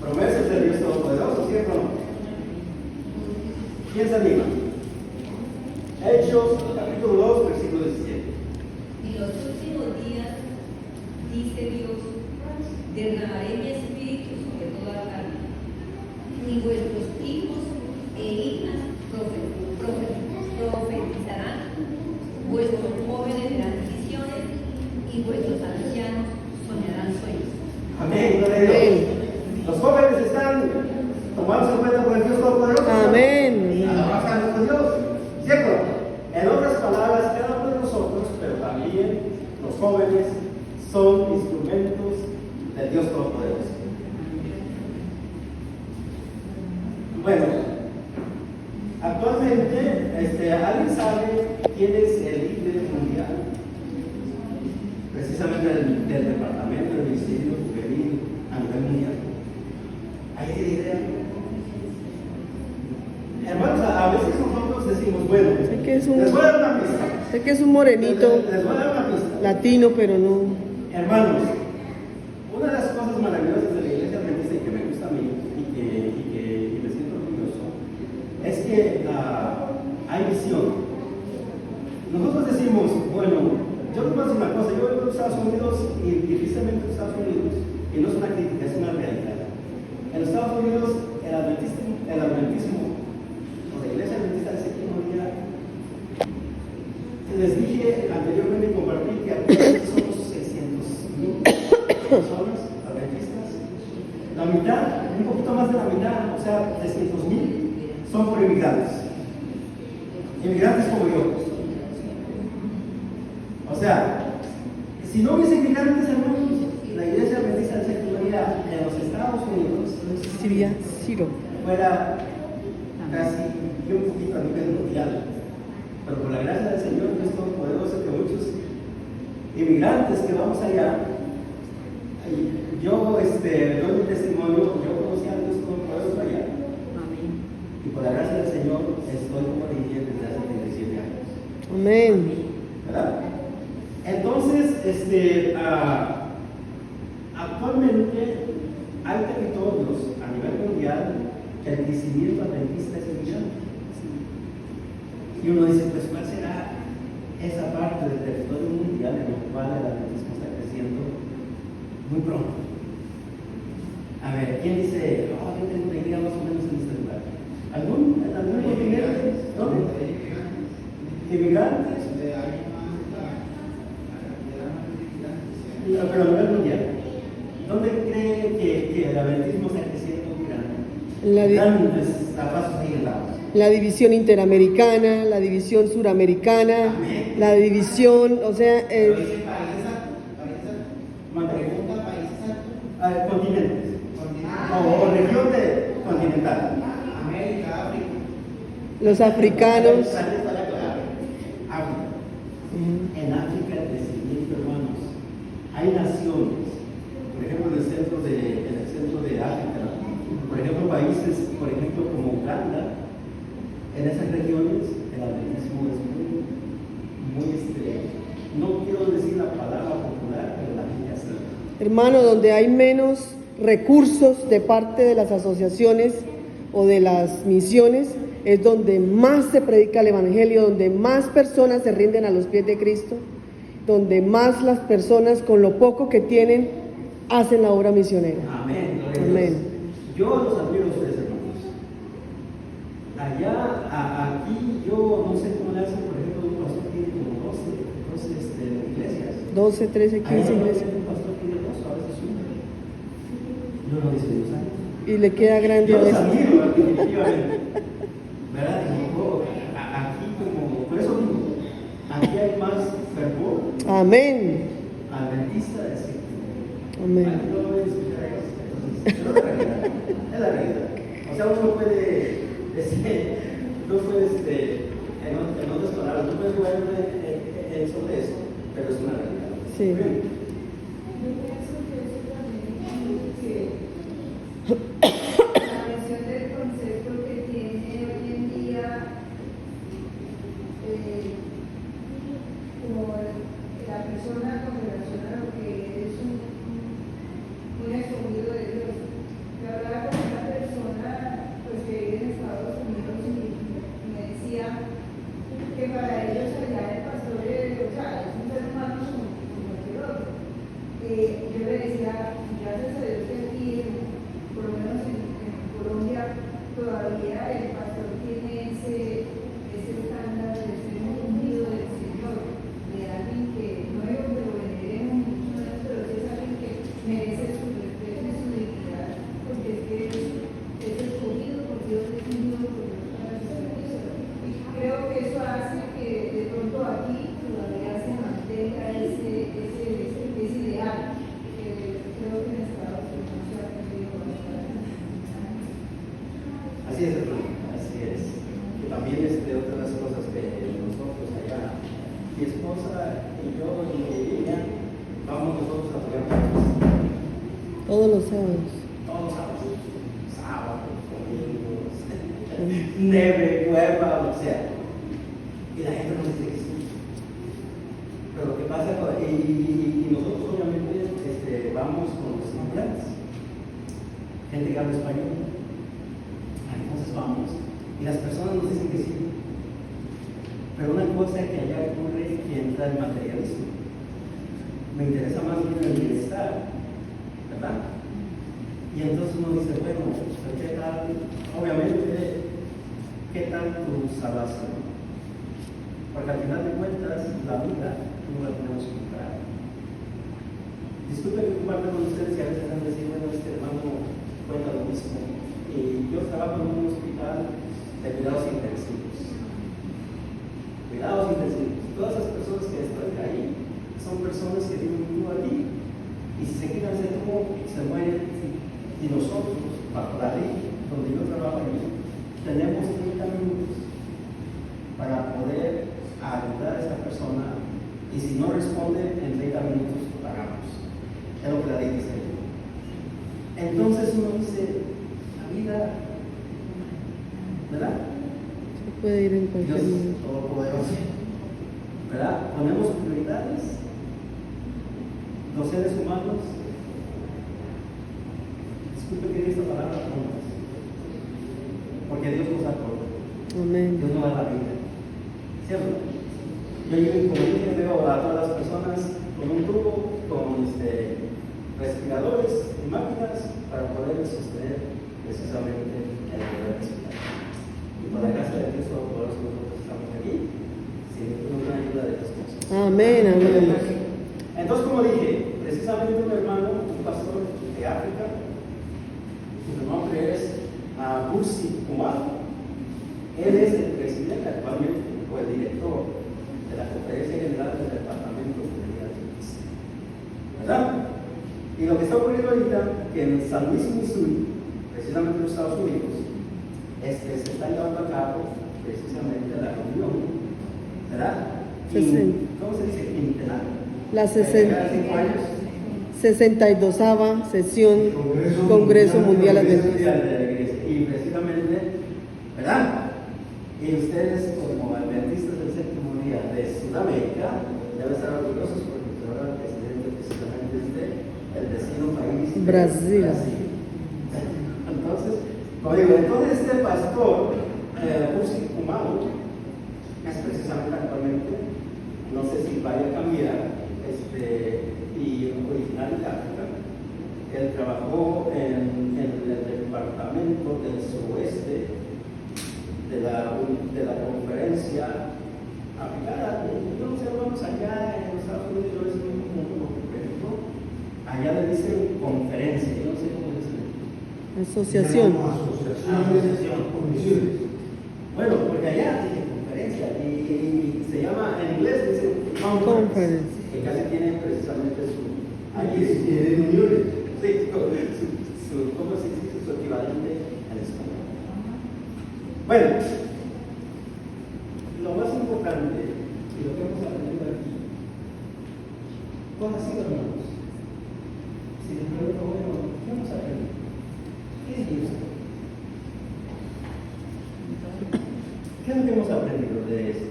Speaker 1: Promesas de Dios Todopoderoso, ¿cierto o no? ¿Quién se anima? Hechos, capítulo 2, versículo 17.
Speaker 7: En los últimos días, dice Dios, derramaré mi espíritu sobre toda la carne, y vuestros hijos e hijas profetizarán, vuestros jóvenes verán visiones, y vuestros ancianos soñarán sueños.
Speaker 1: Amén, gloria a Dios. Los jóvenes están tomados en cuenta por el Dios Todopoderoso.
Speaker 2: Amén.
Speaker 1: Trabajando con Dios, ¿cierto? En otras palabras, cada uno de nosotros, pero también los jóvenes, son instrumentos del Dios Todopoderoso. Bueno, actualmente, ¿alguien sabe quién es el líder mundial? Precisamente del departamento del Ministerio Juvenil a nivel mundial. ¿Hay idea? Hermanos, a veces nosotros decimos, bueno,
Speaker 2: Sé que es un-
Speaker 1: les voy a dar una pista.
Speaker 2: Sé que es un morenito
Speaker 1: Les voy a dar una pista.
Speaker 2: latino, pero no.
Speaker 1: Hermanos, una de las cosas maravillosas de la iglesia adventista y que me gusta a mí y me siento orgulloso es que hay visión. Nosotros decimos, bueno, yo les voy a decir una cosa, yo vengo de Estados Unidos y tristemente de Estados Unidos, y no es una crítica, es una realidad. En los Estados Unidos el adventismo o la iglesia adventista del séptimo día, les dije anteriormente y compartí que actualmente somos 600,000 personas adventistas. La mitad, un poquito más de la mitad, o sea, 300,000 son por inmigrantes. Inmigrantes como yo. O sea, si no hubiese inmigrantes, hermanos, la iglesia adventista del séptimo día en los Estados Unidos
Speaker 2: Siria, Ciro.
Speaker 1: fuera casi y un poquito a nivel mundial. Pero por la gracia del Señor, Dios Todopoderoso, que muchos inmigrantes que vamos allá, yo doy mi testimonio, yo conocí a Dios Todopoderoso allá. Y por la gracia del Señor estoy como dirigente desde hace 37 años.
Speaker 2: Amén.
Speaker 1: ¿Verdad? Entonces, actualmente hay territorios a nivel mundial que el crecimiento adventista es brillante. Y uno dice, pues, ¿cuál será esa parte del territorio mundial en el cual el adventismo está creciendo muy pronto? A ver, ¿quién dice, yo tengo una idea más o menos en este lugar? ¿En algún continente? ¿Dónde? ¿Inmigrantes? Pero a nivel mundial. ¿Dónde cree que el adventismo está creciendo grande? Grandes pasos agigantados.
Speaker 2: La división interamericana, la división suramericana, la división, o sea,
Speaker 4: Pero dice países,
Speaker 1: Pregunta,
Speaker 4: países,
Speaker 1: continentes.
Speaker 4: continentes.
Speaker 1: O región continental.
Speaker 4: América, África.
Speaker 2: los africanos.
Speaker 1: Ahí está la clave. África. En África el crecimiento, hermanos. Hay naciones, por ejemplo, en el centro de África, por ejemplo, países, por ejemplo, como Uganda, en esas regiones el adventismo es muy no quiero decir la palabra popular, pero la gente así.
Speaker 2: Hermano, donde hay menos recursos de parte de las asociaciones o de las misiones, es donde más se predica el Evangelio, donde más personas se rinden a los pies de Cristo, donde más las personas con lo poco que tienen hacen la obra misionera.
Speaker 1: Amén. Gloria a Dios.
Speaker 2: Amén.
Speaker 1: Yo los admiro a ustedes, hermanos. Allá, aquí, yo no sé cómo le hacen, por ejemplo, un pastor tiene como 12 iglesias.
Speaker 2: 12, 13,
Speaker 1: Allá
Speaker 2: 15
Speaker 1: no
Speaker 2: iglesias.
Speaker 1: un pastor tiene 2, a veces uno. Yo no dice Dios santo.
Speaker 2: Y le queda grande
Speaker 1: Yo
Speaker 2: a
Speaker 1: los
Speaker 2: veces.
Speaker 1: admiro, definitivamente. ¿Verdad? Aquí como, por eso digo, aquí hay más fervor
Speaker 2: Amén.
Speaker 1: adventista de séptimo.
Speaker 2: Amén.
Speaker 1: No voy a discutir eso. Entonces, es la realidad. Es la realidad. O sea, uno puede decir, no puedes, en otras palabras, no puedes jugar sobre eso, pero es una realidad.
Speaker 2: Sí.
Speaker 5: Yo pienso que eso también que la mención del concepto que tiene hoy en día como la persona con relación a lo que es un escogido de Dios. Yo hablaba con una persona pues, que vive en Estados Unidos y me decía que para ellos allá el pastor es un ser humano como cualquier otro. Yo le decía, gracias a Dios que aquí, por lo menos en Colombia, todavía el pastor tiene ese estándar de ser un ungido del Señor, de alguien que no es que lo veneremos mucho, pero sí es alguien que merece su respeto y su dignidad, porque es que es escogido por Dios, es ungido por Dios para su servicio. Y creo que eso hace que de pronto aquí todavía se mantenga ese ideal. Creo que en Estados Unidos se ha perdido bastante.
Speaker 1: Así es, hermano, así es. Y también otra de las cosas que nosotros allá, mi esposa y yo y ella, vamos nosotros a tocar
Speaker 2: Todos los sábados.
Speaker 1: todos los sábados, domingos, neve, cueva, lo que sea. Y la gente nos dice que sí. Pero lo que pasa, y nosotros obviamente vamos con los inmigrantes, gente que habla español. Entonces vamos, y las personas nos dicen que sí. Pero una cosa que allá ocurre que entra el materialismo. Me interesa más bien el bienestar, ¿verdad? Y entonces uno dice, bueno, ¿qué tal? Obviamente, ¿qué tal tu salvación? Porque al final de cuentas, la vida no la tenemos que comprar. Disculpen que comparto con ustedes y a veces han de decir, bueno, este hermano cuenta lo mismo. Y yo trabajo en un hospital de cuidados intensivos. Cuidados intensivos. Todas las personas que están ahí son personas que viven vivo allí. Y si se quitan de cómo se mueren. Y nosotros, bajo la ley donde yo trabajo allí, tenemos 30 minutos para poder ayudar a esa persona. Y si no responde, en 30 minutos pagamos. Es lo que la ley dice. Entonces uno dice, la vida, ¿verdad?
Speaker 2: Se puede ir en cualquier
Speaker 1: Dios
Speaker 2: momento.
Speaker 1: todopoderoso, ¿verdad? Ponemos prioridades, los seres humanos. Disculpe que diga esta palabra, porque Dios nos da todo.
Speaker 2: Amén.
Speaker 1: Dios nos da la vida, ¿cierto? Yo como dije, veo a todas las personas con un tubo, con respiradores y máquinas para poder sostener precisamente el poder respirar. Y por la gracia de Dios, por eso nosotros estamos aquí, sin ninguna ayuda de las cosas.
Speaker 2: Amén, amén.
Speaker 1: Entonces, como dije, precisamente un hermano, un pastor de África, su nombre es Bursi Kumar. Él es el presidente actualmente, o el director de la Conferencia General del Departamento de Comunidad Adventista, ¿verdad? Y lo que está ocurriendo ahorita, que en San Luis, Missouri, precisamente en los Estados Unidos, es que se está llevando a cabo precisamente la reunión, ¿verdad? ¿Cómo se dice? Quincenal.
Speaker 2: La
Speaker 1: Cada 5 años.
Speaker 2: 62ª sesión Congreso Mundial Adventista.
Speaker 1: De la Iglesia. Y precisamente, ¿verdad? Y ustedes, como adventistas del séptimo día de Sudamérica, deben estar orgullosos porque ahora el presidente precisamente es del vecino país
Speaker 2: Brasil.
Speaker 1: Entonces, como digo, entonces este pastor, Bursi Kumar, es precisamente actualmente, no sé si vaya a cambiar, y originario de África. Él trabajó en el departamento del suroeste de la conferencia africana. Yo no sé, vamos allá en los Estados Unidos, es muy común, ¿no? Allá le dicen conferencia, yo no sé cómo dicen.
Speaker 2: Asociación.
Speaker 6: Asociación. Comisiones.
Speaker 1: Bueno, porque allá dice conferencia y se llama, en inglés dice
Speaker 2: Conference.
Speaker 1: que casi tiene precisamente
Speaker 6: Allí tienen uniones.
Speaker 1: sí, ¿cómo se dice? Su equivalente en español. Bueno, ¿Cómo ha sido, hermanos? Si les pregunto, bueno, ¿qué hemos aprendido? ¿Qué dice usted? ¿Qué es lo que hemos aprendido de esto?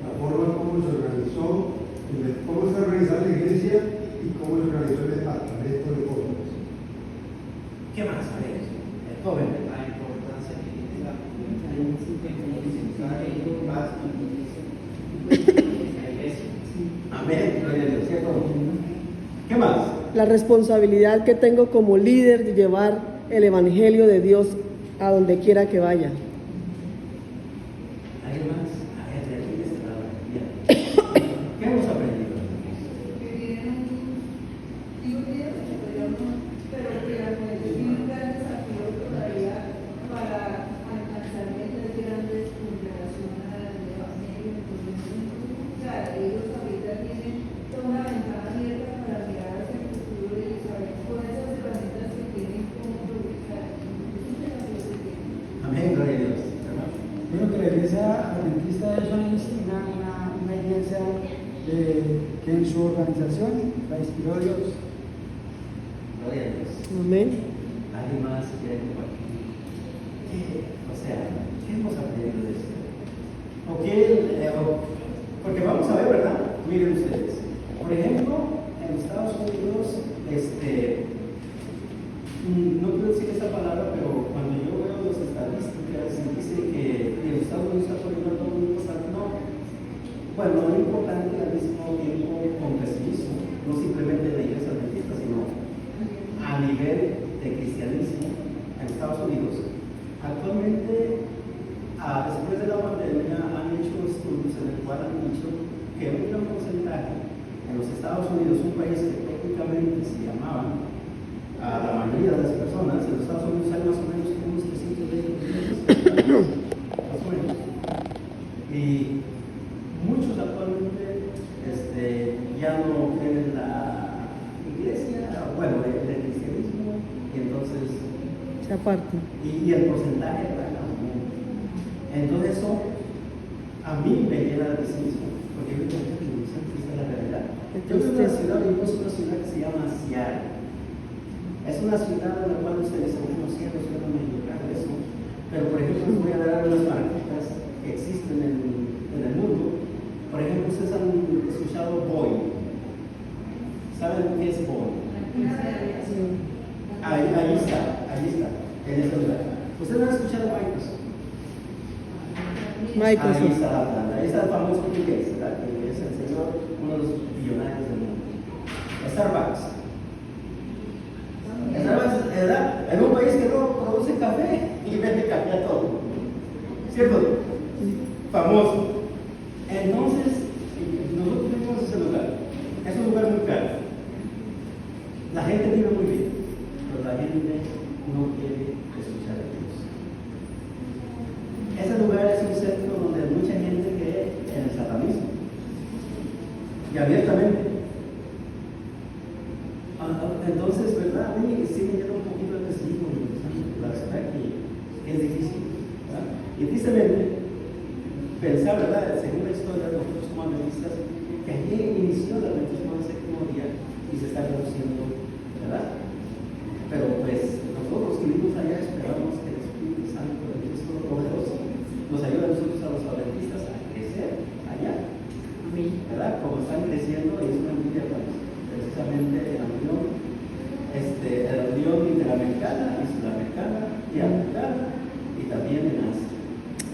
Speaker 6: La forma como se organizó, cómo se organizó la iglesia y cómo se organizó el departamento de jóvenes.
Speaker 1: ¿Qué más sabemos? El joven.
Speaker 4: La importancia que tiene la iglesia.
Speaker 1: Amén, gloria a Dios, ¿cierto? ¿Qué más?
Speaker 2: La responsabilidad que tengo como líder de llevar el Evangelio de Dios a donde quiera que vaya.
Speaker 1: ¿Alguien más? A ver, de aquí de este lado. Bien. ¿Qué hemos aprendido?
Speaker 5: Que tienen, digo que ellos pero que la juventud tiene un gran desafío todavía para alcanzar metas grandes con relación al Evangelio. O sea, ellos ahorita tienen toda una ventana abierta para mirar hacia el futuro y saber con esas herramientas que tienen cómo progresar. Es un desafío que tienen.
Speaker 1: Amén, gloria a Dios. Hermano.
Speaker 8: Creo que la iglesia adventista es una iglesia que en su organización la inspiró Dios.
Speaker 1: Gloria a Dios.
Speaker 2: Amén.
Speaker 1: ¿Alguien más quiere compartir? O sea, ¿qué hemos aprendido de esto? Porque vamos a ver, ¿verdad? Miren ustedes. Por ejemplo, en Estados Unidos, no quiero decir esa palabra, pero cuando yo veo las estadísticas, dice que en Estados Unidos está poniendo todo el mundo no. Bueno, no es importante al mismo tiempo con pesimismo, no simplemente de la iglesia adventista, sino a nivel de cristianismo en Estados Unidos. Actualmente, después de la pandemia, han hecho estudios en el cual han dicho que un gran porcentaje en los Estados Unidos, un país que técnicamente se llamaba a la mayoría de las personas, en los Estados Unidos hay más o menos unos 320 millones, más o menos. Y muchos actualmente ya no creen en la iglesia, bueno, del cristianismo, y entonces
Speaker 2: Se aparta.
Speaker 1: y el porcentaje baja. Entonces eso a mí me llena de pesimismo, porque yo creo que esa es la realidad. Yo vivo en una ciudad, vivimos en una ciudad que se llama Seattle. Es una ciudad en la cual ustedes están conociendo, yo no me equivoco de eso, pero por ejemplo les voy a dar unas marquitas que existen en el mundo. Por ejemplo, ustedes han escuchado Boeing. ¿Saben qué es Boeing? Ahí está, en este lugar. ¿Ustedes han escuchado Microsoft? Ahí está la planta, ahí está el famoso Bill Gates, ¿verdad? Que es el señor, uno de los billonarios del mundo. Starbucks. Starbucks, ¿verdad? En un país que no produce café y vende café a todo. ¿Cierto? Famoso. Entonces, nosotros tenemos ese lugar. Es un lugar muy caro. La gente vive muy bien, pero la gente no quiere escuchar a Dios. Ese lugar es un centro donde mucha gente cree en el satanismo. Y abiertamente. Entonces, ¿verdad? A mí sí me llena un poquito de pesimismo, la verdad que es difícil, ¿verdad? Y tristemente, pensar, ¿verdad? Según la historia de nosotros como adventistas, que allí inició el adventismo del séptimo día y se está reduciendo, ¿verdad? Pero pues nosotros que vivimos allá esperamos que el Espíritu Santo de Cristo poderoso nos ayude a nosotros, a los adventistas, a crecer allá, ¿verdad? Como están creciendo, y es una envidia, pues, precisamente en la Unión Interamericana y Sudamericana y Africana y también en Asia.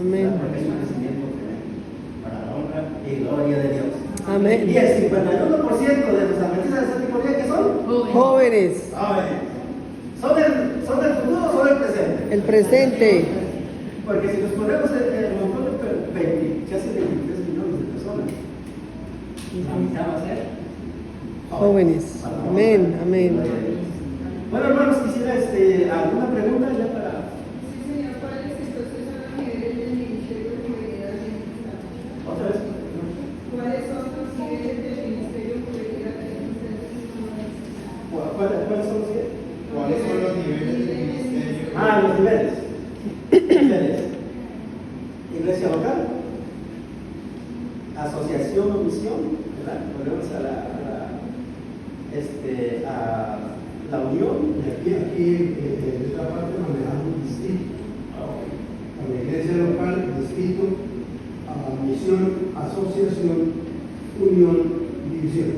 Speaker 2: Amén.
Speaker 1: Porque es un crecimiento tremendo para la honra y gloria de Dios.
Speaker 2: Amén.
Speaker 1: Y el 51% de los adventistas de séptimo día, ¿qué son?
Speaker 2: Jóvenes.
Speaker 1: Jóvenes. ¿Son del futuro o son del presente?
Speaker 2: El presente.
Speaker 1: Porque si nos ponemos el montón de casi 23 millones de personas, la mitad va a ser
Speaker 2: Jóvenes.
Speaker 1: Para la
Speaker 2: Amén.
Speaker 1: honra y
Speaker 2: Amén.
Speaker 1: gloria de Dios. Bueno, hermanos, quisiera alguna pregunta ya para.
Speaker 5: Sí, señor, ¿cuál es el proceso a nivel del Ministerio de Juventud Adventista?
Speaker 1: Otra vez.
Speaker 5: ¿Cuáles son los niveles del Ministerio de Juventud Adventista?
Speaker 1: ¿Cuáles son los que?
Speaker 3: ¿Cuáles son los niveles del ministerio?
Speaker 1: Los niveles. Niveles. Iglesia local, asociación o misión, ¿verdad? Volvemos a la a la unión.
Speaker 6: Y aquí en esta parte manejamos distrito. A la iglesia local, distrito, a misión, asociación, unión, división.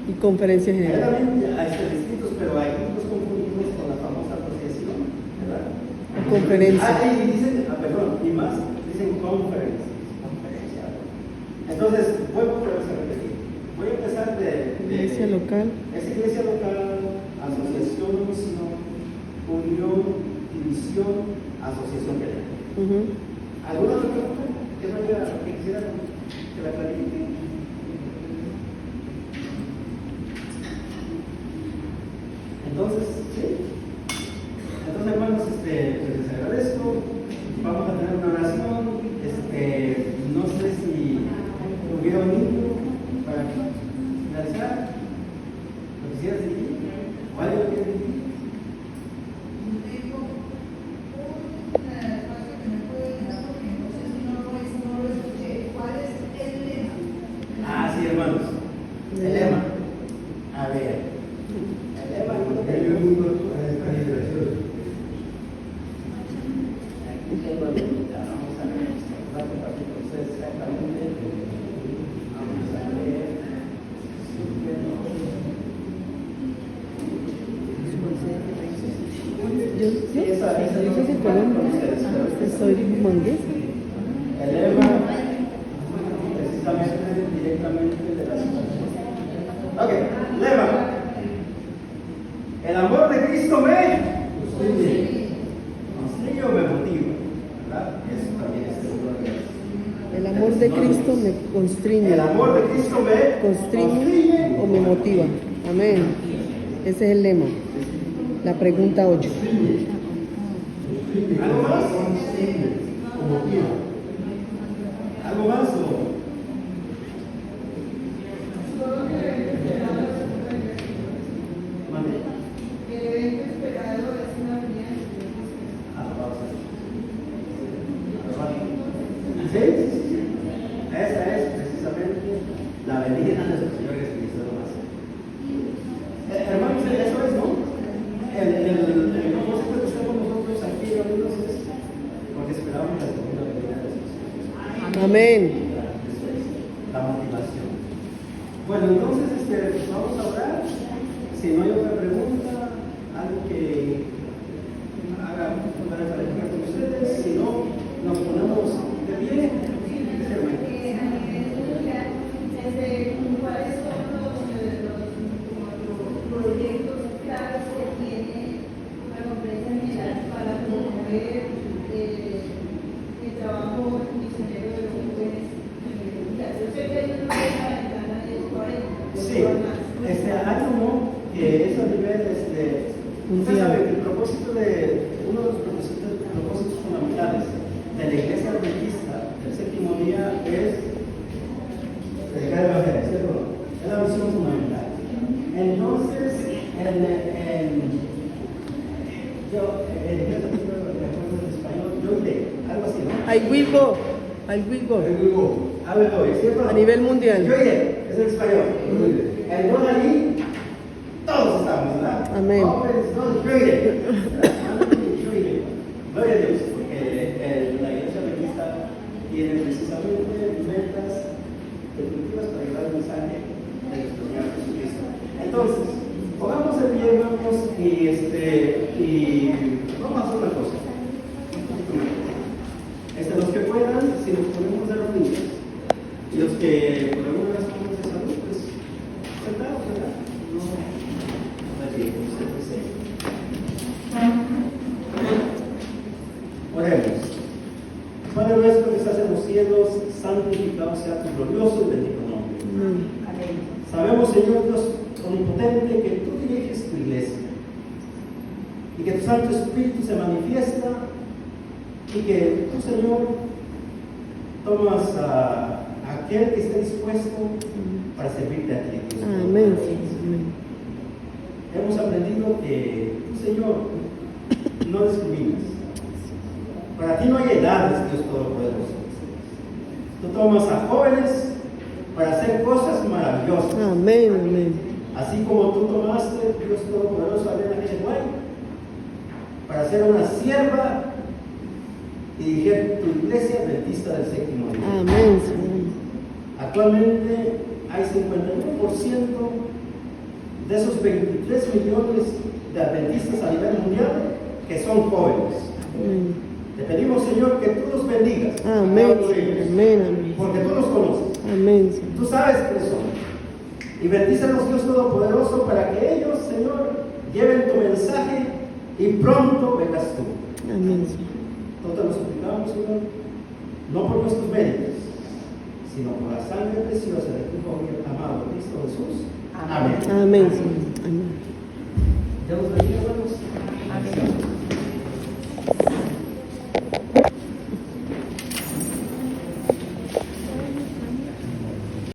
Speaker 2: Y conferencia general.
Speaker 1: Generalmente hay distritos, pero hay nos confundimos con la famosa asociación, ¿verdad?
Speaker 2: Conferencia.
Speaker 1: Y dicen, perdón, y más, dicen conferencia. Entonces, voy a repetir. Voy a empezar de
Speaker 2: Iglesia local.
Speaker 1: Es iglesia local, asociación de misión, unión, división, asociación general. ¿Alguna otra pregunta que quisiera que la clarifique? Entonces, sí. Entonces, hermanos, les agradezco. Vamos a tener una oración. No sé si hubiera un niño para finalizar. ¿Lo quisieras decir? ¿O alguien lo quiere decir? Sí, hermanos. El lema. A ver. El lema.
Speaker 6: El mundo está gracioso.
Speaker 1: Aquí tengo el lema. Vamos a ver. Voy a compartir con ustedes exactamente. Vamos a ver.
Speaker 2: Yo soy de Colombia. Soy mangués.
Speaker 1: El lema, precisamente, directamente de la situación. Ok, lema. El amor de Cristo me constriñe o me motiva, ¿verdad? Eso también es seguro.
Speaker 2: El amor de Cristo me constriñe.
Speaker 1: El amor de Cristo me
Speaker 2: Constriñe o me motiva. Amén. Ese es el lema. La pregunta 8.
Speaker 1: ¿Algo más? ¿Algo más?
Speaker 5: El evento esperado es una unidad.
Speaker 1: Sí. Esa es precisamente la venida de nuestro Señor Jesucristo. Hermanos, eso es, ¿no? El propósito de estar con nosotros aquí reunidos es porque esperamos la segunda venida de Jesús.
Speaker 2: Amén.
Speaker 1: Eso es la motivación. Bueno, entonces pues vamos a orar. Si no hay otra pregunta, algo que haga para clarificar con ustedes, si no, nos ponemos de pie.
Speaker 5: ¿Cuáles son los proyectos claros que tiene la conferencia general para promover el trabajo misionero de los jóvenes? Yo sé que hay una ventana de 40.
Speaker 1: Sí, hay uno que es a nivel, usted sabe que el propósito uno de los propósitos fundamentales de la Iglesia Adventista del séptimo día es predicar el Evangelio, ¿cierto? Es la misión fundamental. Entonces, yo iré, algo así, ¿no?
Speaker 2: I will go. I will go.
Speaker 1: ¿Cierto?
Speaker 2: A nivel mundial.
Speaker 1: Yo iré, es el español. El don allí, todos estamos, ¿verdad?
Speaker 2: Amén.
Speaker 1: Jóvenes, todos, yo iré. Yo iré. Gloria a Dios, porque la Iglesia Adventista tiene precisamente metas definitivas para llevar el mensaje de nuestro Señor Jesucristo. Entonces, pongamos el pie, hermanos, y vamos a hacer una cosa. Los que puedan, si nos ponemos de rodillas, y los que por alguna razón de salud, pues sentados, ¿verdad? No allí, como usted dice. Oremos. Padre nuestro que estás en los cielos, santificado sea tu glorioso y bendito nombre. Sabemos, Señor Dios omnipotente, que tú diriges tu iglesia y que tu Santo Espíritu se manifiesta y que tú, Señor, tomas a aquel que esté dispuesto para servirte a ti. Dios.
Speaker 2: Amén.
Speaker 1: Hemos aprendido que tú, Señor, no discriminas. Para ti no hay edades, Dios Todopoderoso. Tú tomas a jóvenes para hacer cosas maravillosas.
Speaker 2: Amén. Amén.
Speaker 1: Así como tú tomaste, Dios Todopoderoso, a Elena G. White para ser una sierva y dirigir tu iglesia adventista del séptimo día.
Speaker 2: Amén, Señor.
Speaker 1: Actualmente hay 51% de esos 23 millones de adventistas a nivel mundial que son jóvenes.
Speaker 2: Amén.
Speaker 1: Te pedimos, Señor, que tú los bendigas.
Speaker 2: Amén,
Speaker 1: a cada uno de ellos,
Speaker 2: amén, amén.
Speaker 1: porque tú los conoces.
Speaker 2: Amén, Señor.
Speaker 1: Tú sabes quiénes son. Y bendícenos, Dios Todopoderoso, para que ellos, Señor, lleven tu mensaje y pronto vengas tú.
Speaker 2: Amén, Señor.
Speaker 1: Nosotros te lo suplicamos, Señor, no por nuestros méritos, sino por la sangre preciosa de tu Hijo amado Cristo Jesús. Amén.
Speaker 2: Amén, Señor. Amén.
Speaker 1: Dios bendiga.